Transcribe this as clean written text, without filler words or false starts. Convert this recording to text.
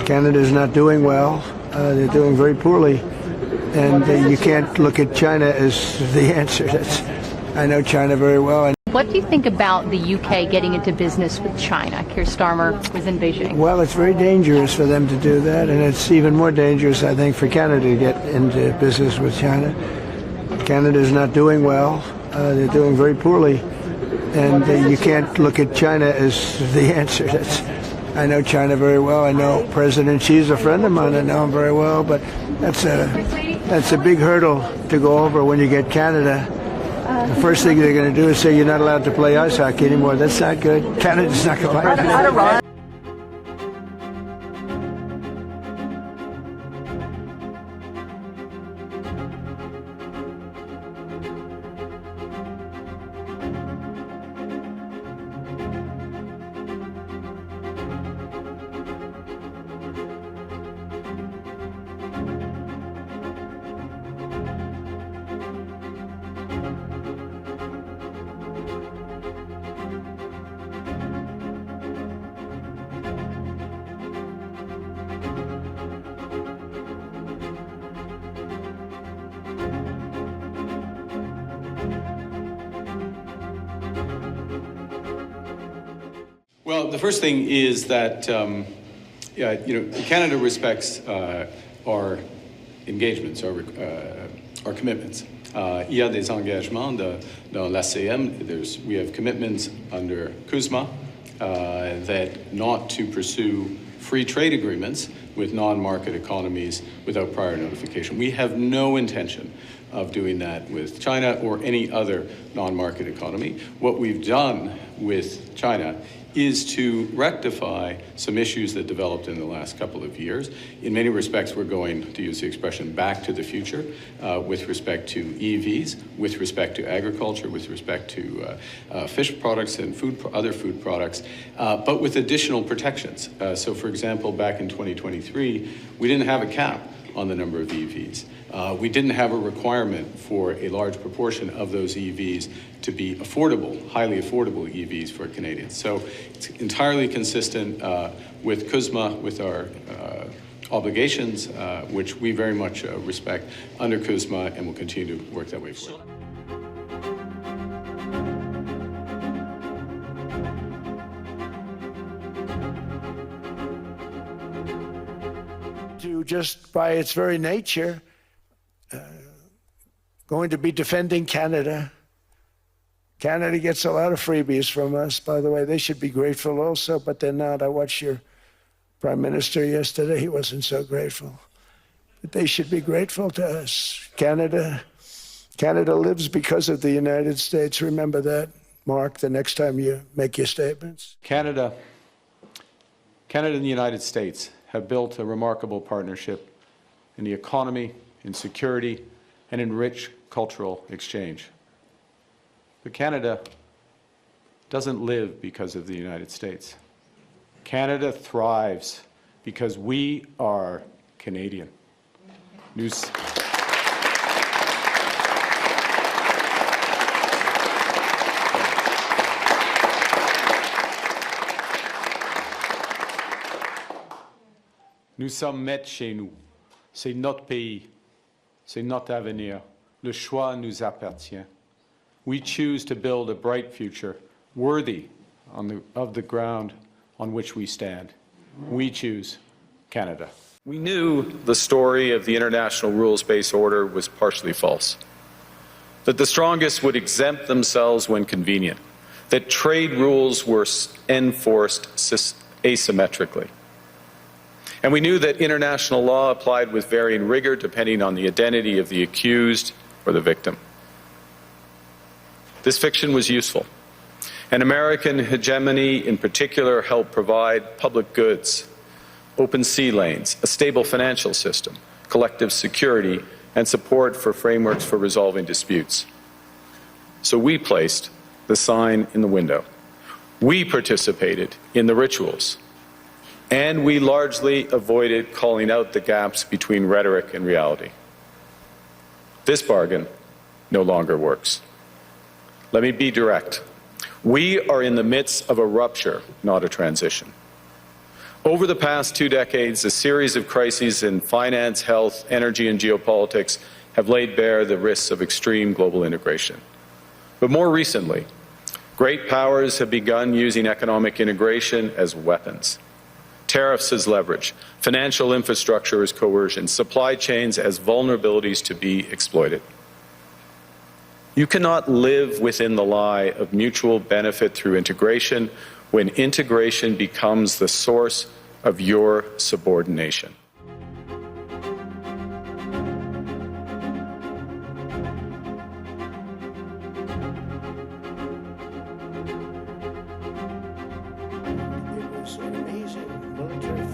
Canada's not doing well. They're doing very poorly. And you can't look at China as the answer. I know China very well. What do you think about the UK getting into business with China? Keir Starmer was in Beijing. Well, it's very dangerous for them to do that, and it's even more dangerous, I think, for Canada to get into business with China. Canada's not doing well. They're doing very poorly. And you can't look at China as the answer. I know China very well. I know President Xi's a friend of mine. I know him very well, but that's a big hurdle to go over when you get Canada. The first thing they're going to do is say you're not allowed to play ice hockey anymore. That's not good. Canada's not going to like it. Well, the first thing is that Canada respects our engagements, our commitments. Il y a des engagements dans l'ACM. We have commitments under CUSMA that not to pursue free trade agreements with non-market economies without prior notification. We have no intention of doing that with China or any other non-market economy. What we've done with China is to rectify some issues that developed in the last couple of years. In many respects, we're going, to use the expression, back to the future with respect to EVs, with respect to agriculture, with respect to fish products and other food products, but with additional protections. So for example, back in 2023, we didn't have a cap on the number of EVs. We didn't have a requirement for a large proportion of those EVs to be affordable, highly affordable EVs for Canadians. So it's entirely consistent with CUSMA, with our obligations, which we very much respect under CUSMA and will continue to work that way forward. Just by its very nature, going to be defending Canada. Canada gets a lot of freebies from us, by the way. They should be grateful also, but they're not. I watched your Prime Minister yesterday. He wasn't so grateful. But they should be grateful to us. Canada lives because of the United States. Remember that, Mark, the next time you make your statements. Canada and the United States have built a remarkable partnership in the economy, in security, and in rich cultural exchange. But Canada doesn't live because of the United States. Canada thrives because we are Canadian. Nous sommes maîtres chez nous. C'est notre pays. C'est notre avenir. Le choix nous appartient. We choose to build a bright future worthy of the ground on which we stand. We choose Canada. We knew the story of the international rules-based order was partially false, that the strongest would exempt themselves when convenient, that trade rules were enforced asymmetrically. And we knew that international law applied with varying rigor depending on the identity of the accused or the victim. This fiction was useful, and American hegemony in particular helped provide public goods, open sea lanes, a stable financial system, collective security, and support for frameworks for resolving disputes. So we placed the sign in the window. We participated in the rituals. And we largely avoided calling out the gaps between rhetoric and reality. This bargain no longer works. Let me be direct. We are in the midst of a rupture, not a transition. Over the past 2 decades, a series of crises in finance, health, energy, and geopolitics have laid bare the risks of extreme global integration. But more recently, great powers have begun using economic integration as weapons. Tariffs as leverage, financial infrastructure as coercion, supply chains as vulnerabilities to be exploited. You cannot live within the lie of mutual benefit through integration when integration becomes the source of your subordination. It was an amazing military